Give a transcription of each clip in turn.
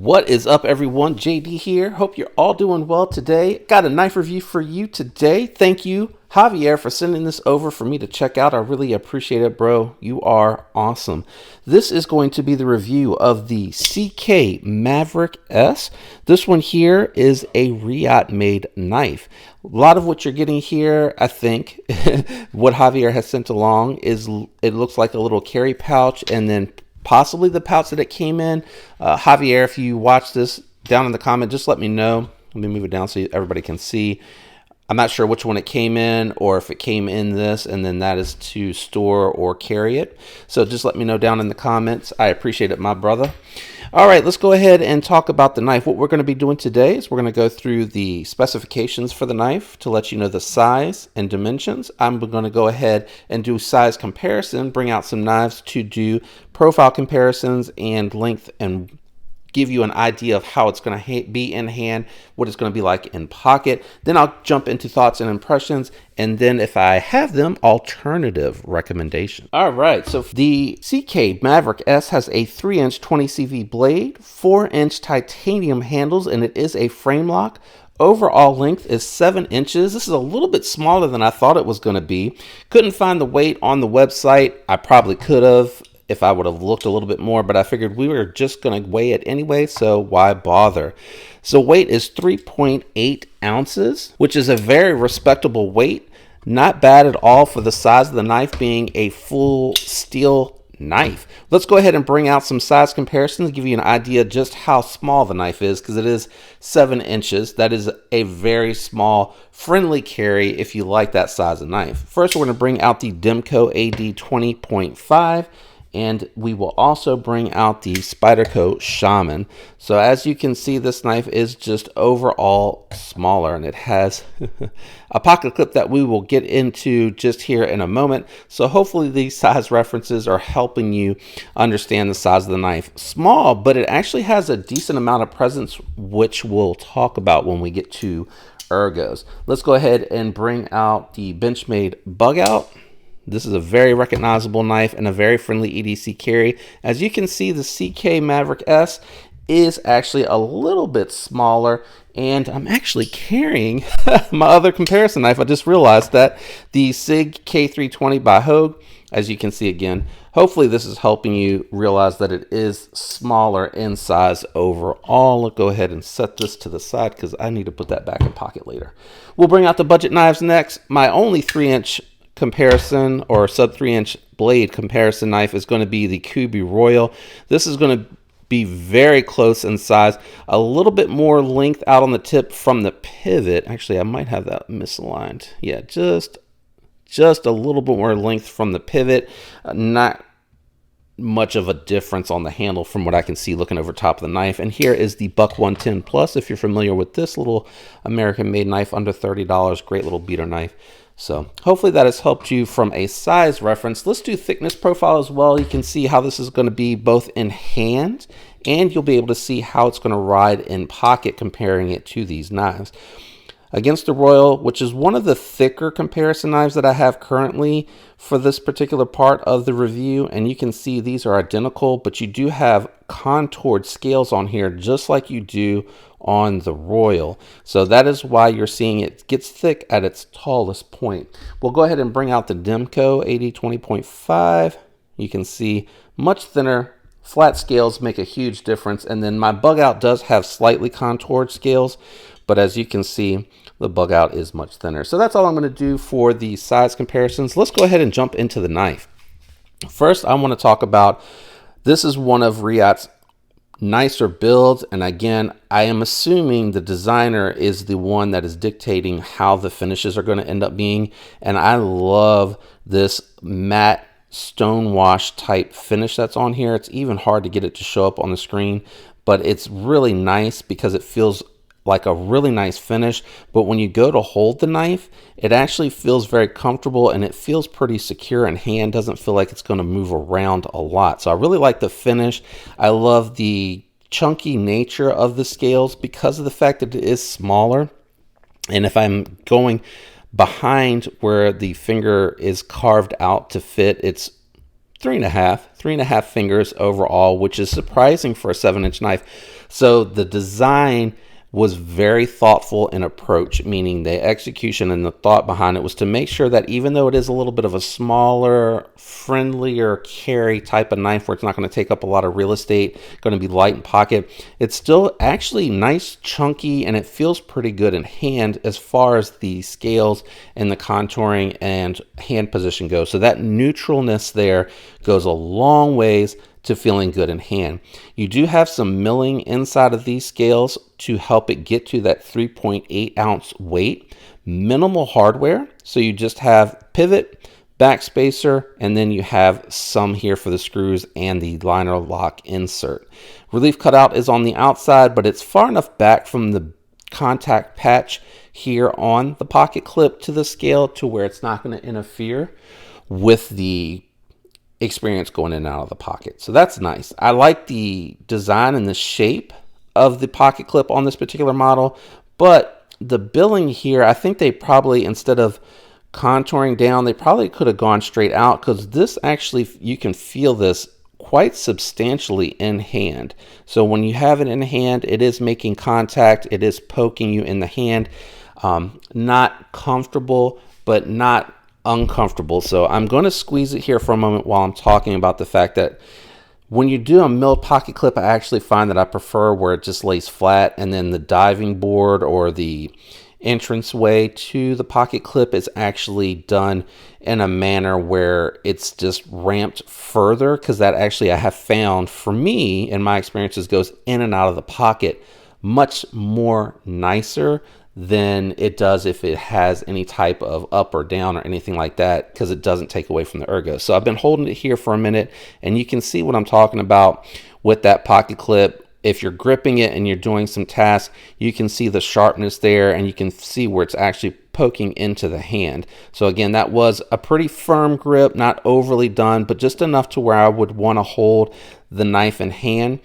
What is up, everyone? JD here. Hope you're all doing well today. Got a knife review for you today. Thank you, Javier, for sending this over for me to check out. I really appreciate it, bro. You are awesome. This is going to be the review of the CK Maverick S. This one here is a Riot-made knife. A lot of what you're getting here, I think, what Javier has sent along is it looks like a little carry pouch and then possibly the pouch that it came in. Javier, if you watch this down in the comment, just let me know. Let me move it down so everybody can see. I'm not sure which one it came in or if it came in this and then that is to store or carry it. So just let me know down in the comments. I appreciate it, my brother. All right, let's go ahead and talk about the knife. What we're going to be doing today is we're going to go through the specifications for the knife to let you know the size and dimensions. I'm going to go ahead and do size comparison, bring out some knives to do profile comparisons and length and give you an idea of how it's going to be in hand, what it's going to be like in pocket. Then I'll jump into thoughts and impressions, and then if I have them, alternative recommendations. All right, so the CK Maverick S has a 3-inch 20CV blade, 4-inch titanium handles, and it is a frame lock. Overall length is 7 inches. This is a little bit smaller than I thought it was going to be. Couldn't find the weight on the website. I probably could have if I would have looked a little bit more, but I figured we were just going to weigh it anyway, so why bother? So weight is 3.8 ounces, which is a very respectable weight. Not bad at all for the size of the knife being a full steel knife. Let's go ahead and bring out some size comparisons to give you an idea just how small the knife is, because it is 7 inches. That is a very small, friendly carry if you like that size of knife. First, we're going to bring out the Demco AD 20.5. and we will also bring out the Spyderco Shaman. So as you can see, this knife is just overall smaller, and it has a pocket clip that we will get into just here in a moment. So hopefully these size references are helping you understand the size of the knife. Small, but it actually has a decent amount of presence, which we'll talk about when we get to ergos. Let's go ahead and bring out the Benchmade bug out. This is a very recognizable knife and a very friendly EDC carry. As you can see, the CK Maverick S is actually a little bit smaller, and I'm actually carrying my other comparison knife. I just realized that the SIG K320 by Hogue, as you can see again. Hopefully this is helping you realize that it is smaller in size overall. Let's go ahead and set this to the side because I need to put that back in pocket later. We'll bring out the budget knives next. My only 3-inch comparison or sub 3-inch blade comparison knife is going to be the Kubi Royal. This is going to be very close in size, a little bit more length out on the tip from the pivot. Actually, I might have that misaligned. Yeah, just a little bit more length from the pivot. Not much of a difference on the handle from what I can see looking over top of the knife. And here is the Buck 110 Plus. If you're familiar with this little American-made knife, under $30, great little beater knife. So hopefully that has helped you from a size reference. Let's do thickness profile as well. You can see how this is going to be both in hand, and you'll be able to see how it's going to ride in pocket comparing it to these knives. Against the Royal, which is one of the thicker comparison knives that I have currently for this particular part of the review, and you can see these are identical, but you do have contoured scales on here just like you do on the Royal. So that is why you're seeing it gets thick at its tallest point. We'll go ahead and bring out the Demco AD 20.5. You can see much thinner. Flat scales make a huge difference, and then my bug out does have slightly contoured scales, but as you can see, the bug out is much thinner. So that's all I'm going to do for the size comparisons. Let's go ahead and jump into the knife. First, I want to talk about, this is one of Riot's nicer builds, and again, I am assuming the designer is the one that is dictating how the finishes are going to end up being, and I love this matte stonewash type finish that's on here. It's even hard to get it to show up on the screen, but it's really nice because it feels like a really nice finish, but when you go to hold the knife, it actually feels very comfortable and it feels pretty secure in hand. Doesn't feel like it's going to move around a lot. So I really like the finish. I love the chunky nature of the scales because of the fact that it is smaller, and if I'm going behind where the finger is carved out to fit, it's 3.5 fingers overall, which is surprising for a 7-inch knife. So the design was very thoughtful in approach, meaning the execution and the thought behind it was to make sure that even though it is a little bit of a smaller, friendlier carry type of knife where it's not going to take up a lot of real estate, going to be light in pocket, it's still actually nice, chunky, and it feels pretty good in hand as far as the scales and the contouring and hand position goes. So that neutralness there goes a long ways to feeling good in hand. You do have some milling inside of these scales to help it get to that 3.8 ounce weight. Minimal hardware, so you just have pivot, back spacer, and then you have some here for the screws and the liner lock insert. Relief cutout is on the outside, but it's far enough back from the contact patch here on the pocket clip to the scale to where it's not going to interfere with the experience going in and out of the pocket. So that's nice. I like the design and the shape of the pocket clip on this particular model, but the billing here, I think they probably, instead of contouring down, they probably could have gone straight out, because this actually, you can feel this quite substantially in hand. So when you have it in hand, it is making contact, it is poking you in the hand. Not comfortable, but not uncomfortable. So I'm going to squeeze it here for a moment while I'm talking about the fact that when you do a milled pocket clip, I actually find that I prefer where it just lays flat, and then the diving board or the entranceway to the pocket clip is actually done in a manner where it's just ramped further, because that actually, I have found, for me, in my experiences, goes in and out of the pocket much more nicer than it does if it has any type of up or down or anything like that, because it doesn't take away from the ergo. So I've been holding it here for a minute, and you can see what I'm talking about with that pocket clip. If you're gripping it and you're doing some tasks, you can see the sharpness there, and you can see where it's actually poking into the hand. So again, that was a pretty firm grip, not overly done, but just enough to where I would want to hold the knife in hand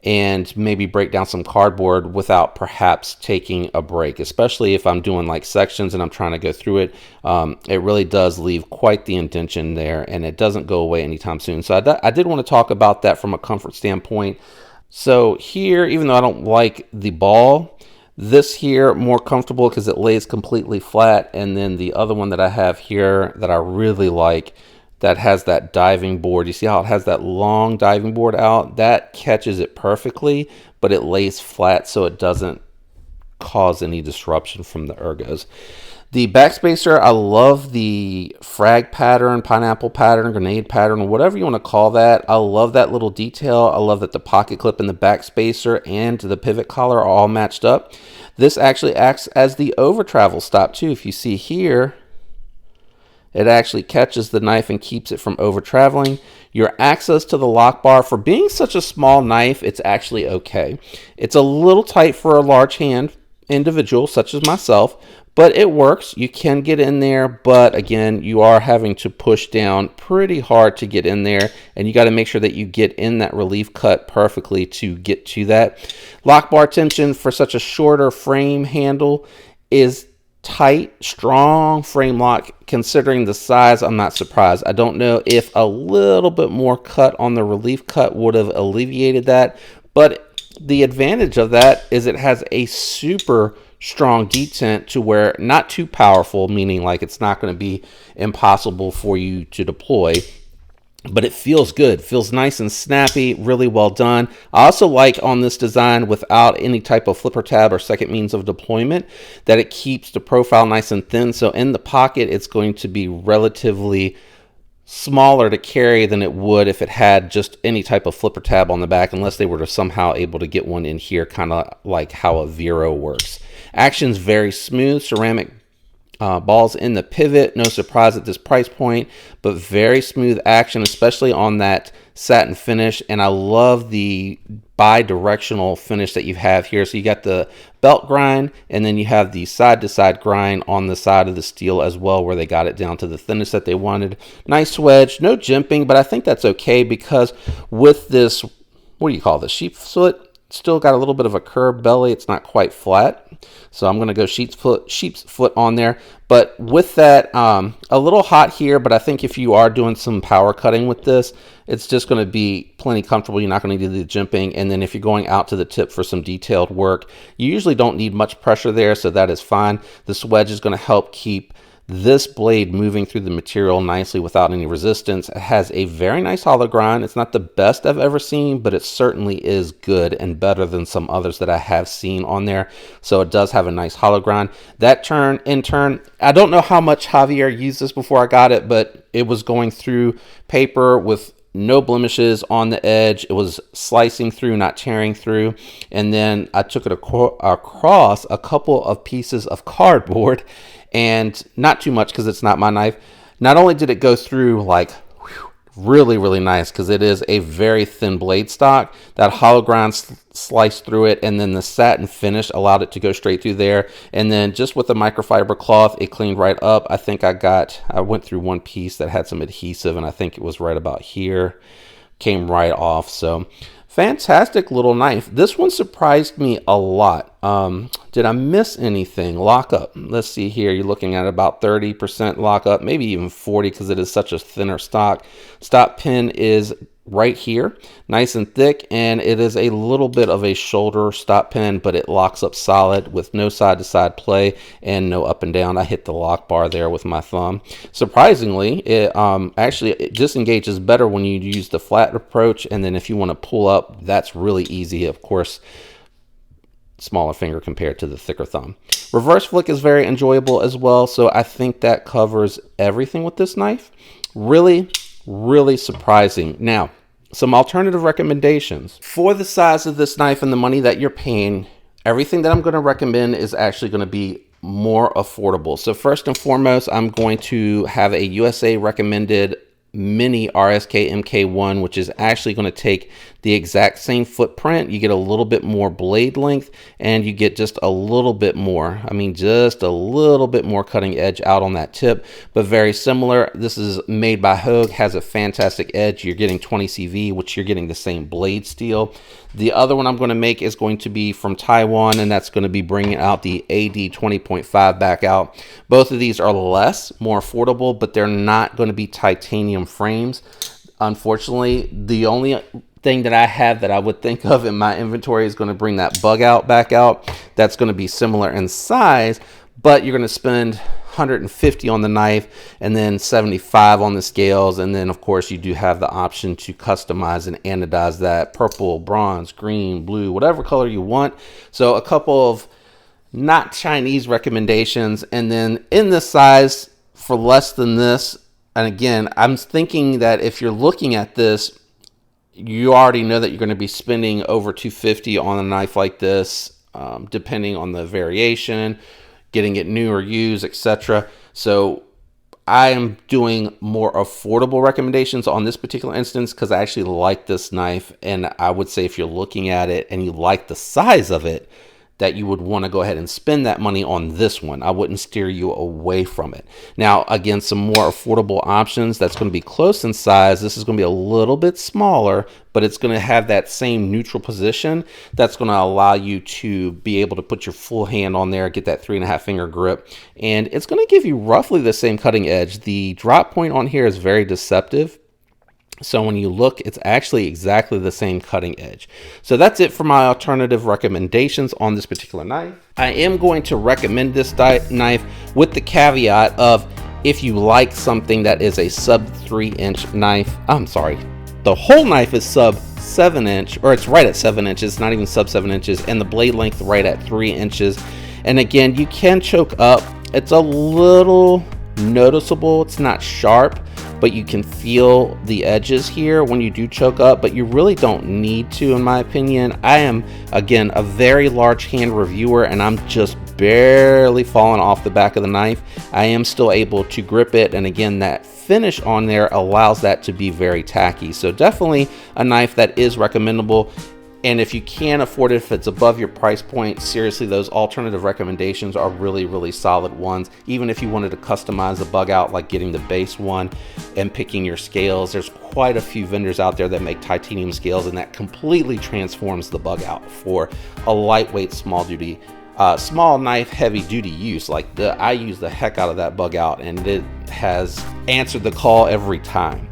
and maybe break down some cardboard without perhaps taking a break, especially if I'm doing like sections and I'm trying to go through it. It really does leave quite the indentation there, and it doesn't go away anytime soon. So I did want to talk about that from a comfort standpoint. So here, even though I don't like the ball, this here more comfortable because it lays completely flat. And then the other one that I have here that I really like, that has that diving board. You see how it has that long diving board out? That catches it perfectly, but it lays flat so it doesn't cause any disruption from the ergos. The backspacer, I love the frag pattern, pineapple pattern, grenade pattern, whatever you want to call that. I love that little detail. I love that the pocket clip and the backspacer and the pivot collar are all matched up. This actually acts as the over travel stop too. If you see here, it actually catches the knife and keeps it from over traveling. Your access to the lock bar, for being such a small knife, it's actually okay. It's a little tight for a large hand individual such as myself, but it works. You can get in there, but again, you are having to push down pretty hard to get in there, and you got to make sure that you get in that relief cut perfectly to get to that. Lock bar tension for such a shorter frame handle is tight, strong frame lock. Considering the size, I'm not surprised. I don't know if a little bit more cut on the relief cut would have alleviated that, but the advantage of that is it has a super strong detent to where not too powerful, meaning like it's not going to be impossible for you to deploy, but it feels good, feels nice and snappy, really well done. I also like on this design, without any type of flipper tab or second means of deployment, that it keeps the profile nice and thin. So in the pocket, it's going to be relatively smaller to carry than it would if it had just any type of flipper tab on the back, unless they were to somehow able to get one in here, kind of like how a Vero works. Action's very smooth, ceramic balls in the pivot, no surprise at this price point, but very smooth action, especially on that satin finish. And I love the bi-directional finish that you have here. So you got the belt grind, and then you have the side-to-side grind on the side of the steel as well, where they got it down to the thinness that they wanted. Nice wedge, no jimping, but I think that's okay, because with this, what do you call this, sheep foot still got a little bit of a curved belly. It's not quite flat. So I'm going to go sheep's foot on there. But with that, a little hot here, but I think if you are doing some power cutting with this, it's just going to be plenty comfortable. You're not going to need the jimping. And then if you're going out to the tip for some detailed work, you usually don't need much pressure there, so that is fine. This wedge is going to help keep this blade moving through the material nicely without any resistance. It has a very nice hollow grind. It's not the best I've ever seen, but it certainly is good and better than some others that I have seen on there. So it does have a nice hollow grind. That turn, in turn, I don't know how much Javier used this before I got it, but it was going through paper with no blemishes on the edge. It was slicing through, not tearing through. And then I took it across a couple of pieces of cardboard, and not too much because it's not my knife. Not only did it go through like really, really nice, because it is a very thin blade stock, that hollow grind sliced through it, and then the satin finish allowed it to go straight through there. And then just with the microfiber cloth, it cleaned right up. I think I went through one piece that had some adhesive, and I think it was right about here, came right off. So fantastic little knife. This one surprised me a lot. Did I miss anything? Lockup. Let's see here. You're looking at about 30% lockup, maybe even 40 because it is such a thinner stock. Stop pin is right here, nice and thick, and it is a little bit of a shoulder stop pin, but it locks up solid with no side to side play and no up and down. I hit the lock bar there with my thumb. Surprisingly, it it disengages better when you use the flat approach, and then if you want to pull up, that's really easy. Of course, smaller finger compared to the thicker thumb. Reverse flick is very enjoyable as well, so I think that covers everything with this knife. Really, really surprising. Now, some alternative recommendations. For the size of this knife and the money that you're paying, everything that I'm going to recommend is actually going to be more affordable. So first and foremost, I'm going to have a USA recommended mini RSK MK1, which is actually going to take the exact same footprint. You get a little bit more blade length, and you get just a little bit more, just a little bit more cutting edge out on that tip, but very similar. This is made by Hogue, has a fantastic edge. You're getting 20 CV, which you're getting the same blade steel. The other one I'm going to make is going to be from Taiwan, and that's going to be bringing out the AD 20.5 back out. Both of these are more affordable, but they're not going to be titanium frames. Unfortunately, the only thing that I have that I would think of in my inventory is going to bring that bug out back out. That's going to be similar in size, but you're going to spend 150 on the knife and then 75 on the scales. And then of course you do have the option to customize and anodize that purple, bronze, green, blue, whatever color you want. So a couple of not Chinese recommendations. And then in this size for less than this, and again, I'm thinking that if you're looking at this, you already know that you're going to be spending over $250 on a knife like this, depending on the variation, getting it new or used, etc. So I am doing more affordable recommendations on this particular instance because I actually like this knife, and I would say if you're looking at it and you like the size of it, that you would want to go ahead and spend that money on this one. I wouldn't steer you away from it. Now, again, some more affordable options that's going to be close in size. This is going to be a little bit smaller, but it's going to have that same neutral position that's going to allow you to be able to put your full hand on there, get that 3.5 finger grip, and it's going to give you roughly the same cutting edge. The drop point on here is very deceptive. So when you look, it's actually exactly the same cutting edge. So that's it for my alternative recommendations on this particular knife. I am going to recommend this knife with the caveat of if you like something that is a sub 3-inch knife, I'm sorry, the whole knife is sub 7-inch, or it's right at 7 inches, not even sub 7 inches, and the blade length right at 3 inches. And again, you can choke up. It's a little noticeable. It's not sharp, but you can feel the edges here when you do choke up, but you really don't need to, in my opinion. I am, again, a very large hand reviewer, and I'm just barely falling off the back of the knife. I am still able to grip it, and again, that finish on there allows that to be very tacky. So definitely a knife that is recommendable. And if you can afford it, if it's above your price point, seriously, those alternative recommendations are really, really solid ones. Even if you wanted to customize the bug out, like getting the base one and picking your scales, there's quite a few vendors out there that make titanium scales, and that completely transforms the bug out for a lightweight, small knife, heavy duty use. Like I use the heck out of that bug out, and it has answered the call every time.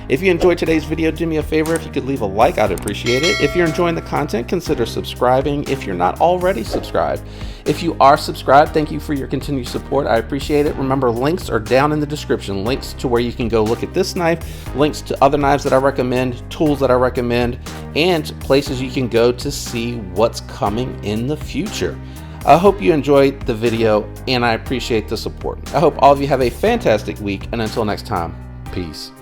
If you enjoyed today's video, do me a favor. If you could leave a like, I'd appreciate it. If you're enjoying the content, consider subscribing if you're not already subscribed. If you are subscribed, thank you for your continued support. I appreciate it. Remember, links are down in the description. Links to where you can go look at this knife, links to other knives that I recommend, tools that I recommend, and places you can go to see what's coming in the future. I hope you enjoyed the video, and I appreciate the support. I hope all of you have a fantastic week, and until next time, peace.